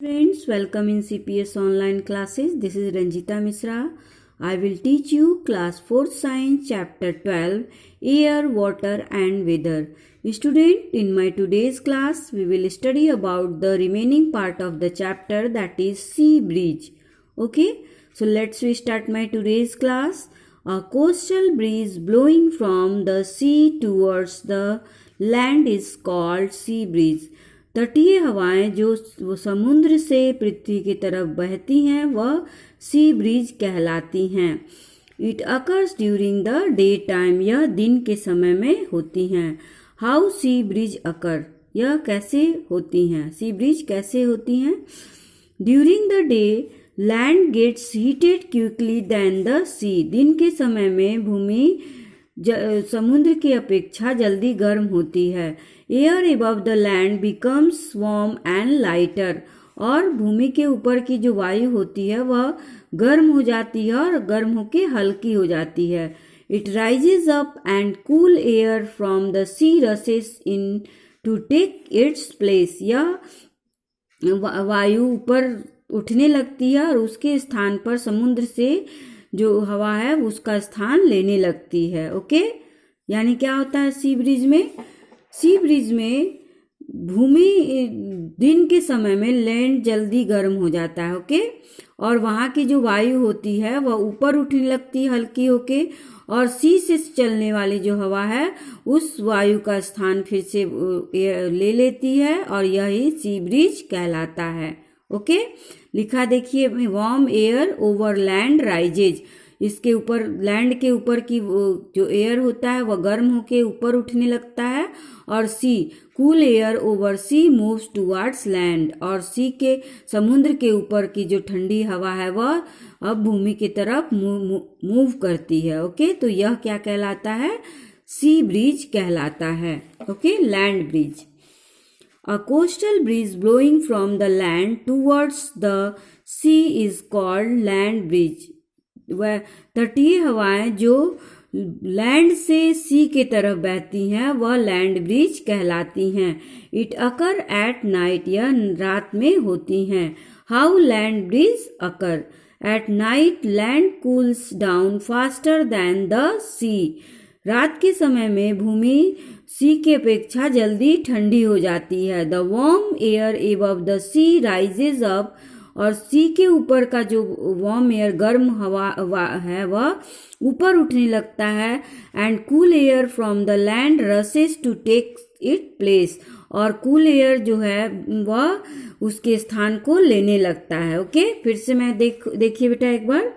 Friends, welcome in CPS online classes. This is Ranjita Misra. I will teach you class 4th science chapter 12 air, water and weather. Student, in my today's class we will study about the remaining part of the chapter, that is sea breeze. Okay, so let's start my today's class. A coastal breeze blowing from the sea towards the land is called sea breeze. तटीय हवाएं जो समुद्र से पृथ्वी की तरफ बहती हैं वह सी ब्रीज कहलाती हैं. It occurs during the day time, यह दिन के समय में होती हैं. हाउ सी ब्रीज अकर, यह कैसे होती हैं, सी ब्रीज कैसे होती हैं. During the day land gets heated quickly than the sea, दिन के समय में भूमि समुद्र की अपेक्षा जल्दी गर्म होती है. Air above the land becomes warm and lighter, और भूमि के ऊपर की जो वायु होती है वह गर्म हो जाती है और गर्म होके हल्की हो जाती है. It rises up and cool air from the sea rushes in to take its place, यह वायु ऊपर उठने लगती है और उसके स्थान पर समुद्र से जो हवा है उसका स्थान लेने लगती है. ओके, यानी क्या होता है सी ब्रीज में. सी ब्रीज में भूमि दिन के समय में लैंड जल्दी गर्म हो जाता है. ओके, और वहाँ की जो वायु होती है वह ऊपर उठने लगती है हल्की होके, और सी से चलने वाली जो हवा है उस वायु का स्थान फिर से ले लेती है और यही सी ब्रीज कहलाता है. ओके, लिखा देखिए, warm air over land rises, इसके ऊपर लैंड के ऊपर की जो एयर होता है वह गर्म होके ऊपर उठने लगता है. और सी कूल एयर ओवर सी मूव्स टुवर्ड्स लैंड, और सी के समुद्र के ऊपर की जो ठंडी हवा है वह अब भूमि की तरफ मूव करती है. ओके, तो यह क्या कहलाता है, सी ब्रीज कहलाता है. Okay, land breeze. A coastal breeze blowing from the land towards the sea is called land breeze. वह तटीय हवाएं जो लैंड से सी के तरफ बहती हैं वह लैंड ब्रीज कहलाती हैं. इट अकर एट नाइट, यह रात में होती हैं. How land breeze occur. At night land cools down faster than the sea, रात के समय में भूमि सी की अपेक्षा जल्दी ठंडी हो जाती है. The warm air above the sea rises up, और सी के ऊपर का जो वार्म एयर गर्म हवा है वह ऊपर उठने लगता है. And cool air from the land rushes to take it place, और कूल एयर जो है वह उसके स्थान को लेने लगता है. ओके, फिर से मैं देखिए बेटा एक बार.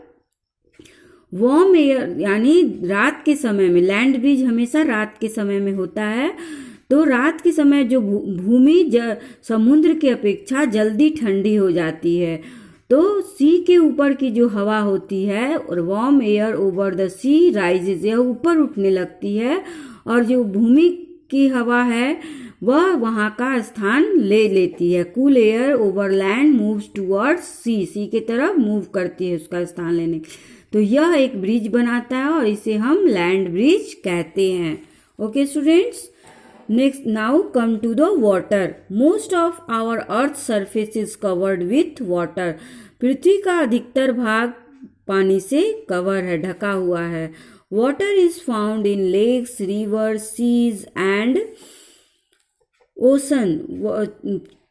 वार्म एयर यानी रात के समय में, लैंड ब्रीज हमेशा रात के समय में होता है. तो रात के समय जो भूमि समुद्र की अपेक्षा जल्दी ठंडी हो जाती है. तो सी के ऊपर की जो हवा होती है और warm air over the sea rises, यह ऊपर उठने लगती है, और जो भूमि की हवा है वह वहाँ का स्थान ले लेती है. Cool air over land moves towards sea, sea की तरफ मूव करती है उसका स्थान लेने. तो यह एक ब्रिज बनाता है और इसे हम लैंड ब्रिज कहते हैं. Okay students, next now come to the water. Most of our earth surface is covered with water. पृथ्वी का अधिकतर भाग पानी से कवर है, ढका हुआ है. Water is found in lakes, rivers, seas and ocean.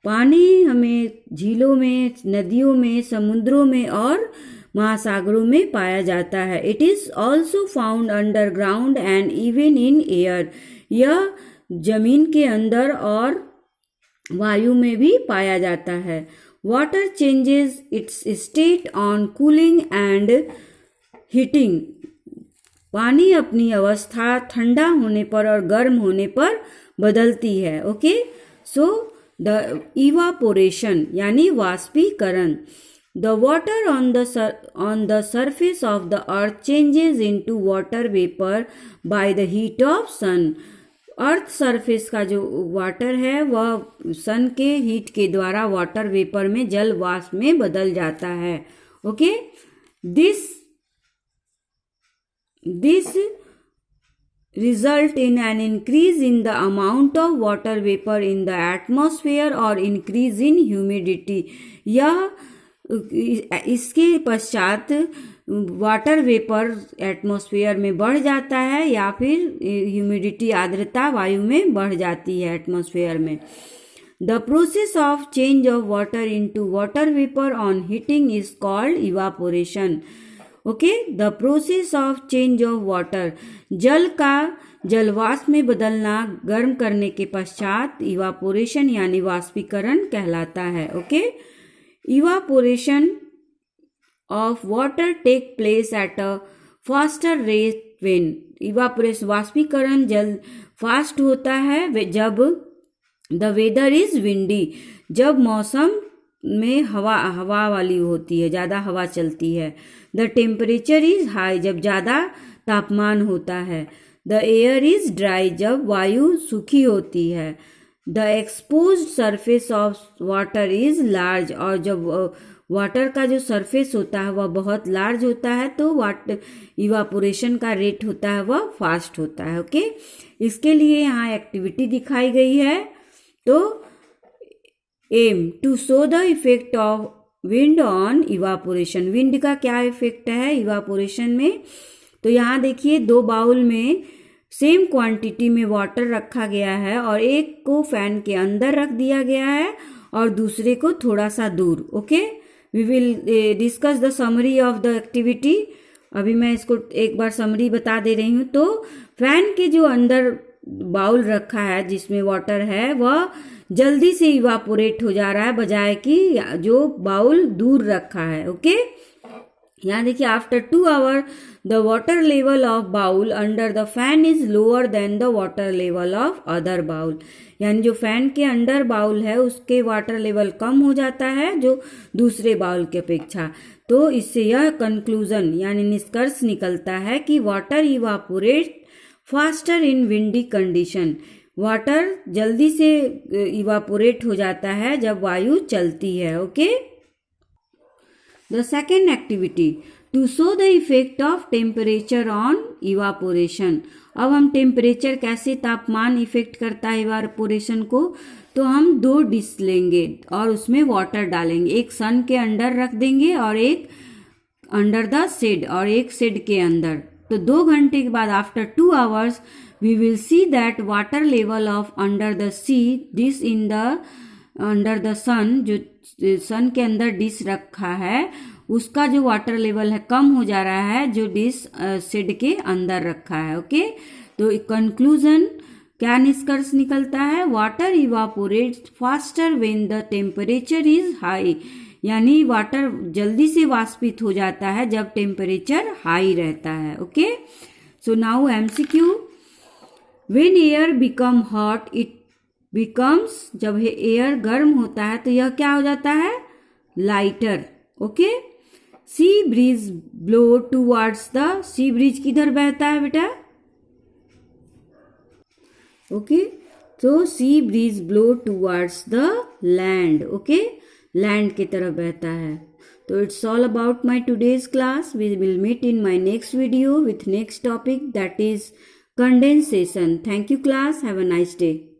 पानी हमें झीलों में, नदियों में, समुद्रों में और महासागरों में पाया जाता है. It is also found underground and even in air, यह जमीन के अंदर और वायु में भी पाया जाता है. Water changes it's state on cooling and heating. पानी अपनी अवस्था ठंडा होने पर और गर्म होने पर बदलती है. ओके, सो द इवापोरेशन यानी वाष्पीकरण. The water on the surface of the earth changes into water vapor by the heat of sun. Earth surface का जो वाटर है वह सन के हीट के द्वारा वाटर वेपर में जल वाष्प में बदल जाता है. Okay, this result in an increase in the amount of water vapor in the atmosphere or increase in humidity. यह इसके पश्चात वाटर वेपर एटमॉस्फेयर में बढ़ जाता है या फिर ह्यूमिडिटी आर्द्रता वायु में बढ़ जाती है एटमॉस्फेयर में. The process of change of water into water vapor on heating is called evaporation. Okay, the process of change of water, जल का जलवाष्प में बदलना गर्म करने के पश्चात evaporation यानी वाष्पीकरण कहलाता है. Okay, evaporation of water take place at a faster rate when evaporation वाष्पीकरण जल फास्ट होता है जब द वेदर इज विंडी, जब मौसम में हवा वाली होती है, ज़्यादा हवा चलती है. द टेम्परेचर इज हाई, जब ज़्यादा तापमान होता है. द एयर इज ड्राई, जब वायु सूखी होती है. The exposed surface of water is large, और जब वाटर का जो सरफेस होता है वह बहुत लार्ज होता है तो वाटर इवापोरेशन का रेट होता है वह फास्ट होता है. ओके, इसके लिए यहाँ एक्टिविटी दिखाई गई है. तो aim to show the effect of wind on evaporation. Wind का क्या इफेक्ट है इवापोरेशन में? तो यहाँ देखिए 2 बाउल में सेम क्वांटिटी में वाटर रखा गया है और एक को फैन के अंदर रख दिया गया है और दूसरे को थोड़ा सा दूर. Okay, we will discuss the summary of the activity. अभी मैं इसको एक बार समरी बता दे रही हूँ. तो फैन के जो अंदर बाउल रखा है जिसमें वाटर है वह जल्दी से इवापोरेट हो जा रहा है बजाय कि जो बाउल दूर रखा है. ओके, यहाँ देखिए after 2 hour the water level of bowl under the fan is lower than the water level of other bowl. यानी जो फैन के अंडर बाउल है उसके वाटर लेवल कम हो जाता है जो दूसरे बाउल की अपेक्षा. तो इससे यह कंक्लूजन यानी निष्कर्ष निकलता है कि water evaporate faster in windy condition. Water जल्दी से इवापोरेट हो जाता है जब वायु चलती है. Okay, the second activity to show the effect of temperature on evaporation. अब हम टेम्परेचर कैसे तापमान इफेक्ट करता है इवापोरेशन को. तो हम 2 डिश लेंगे और उसमें वाटर डालेंगे. एक सन के अंडर रख देंगे और एक अंडर द शेड और एक शेड के अंदर. तो 2 घंटे के बाद after 2 hours we will see that water level of under the sea dish in the under the sun, जो सन के अंदर डिश रखा है उसका जो वाटर लेवल है कम हो जा रहा है जो डिश शेड के अंदर रखा है. ओके, तो कंक्लूजन क्या निष्कर्ष निकलता है? Water evaporates faster when the temperature is high. यानी वाटर जल्दी से वाष्पित हो जाता है जब टेम्परेचर हाई रहता है. Okay, so now MCQ. When air become hot it becomes, जब एयर गर्म होता है तो यह क्या हो जाता है? Lighter. Okay, sea breeze blow towards the, sea breeze किधर बहता है बेटा? ओके, तो sea breeze blow towards the land. Okay, land की तरफ बहता है. तो it's all about my today's class. We will meet in my next video with next topic that is condensation. Thank you class. Have a nice day.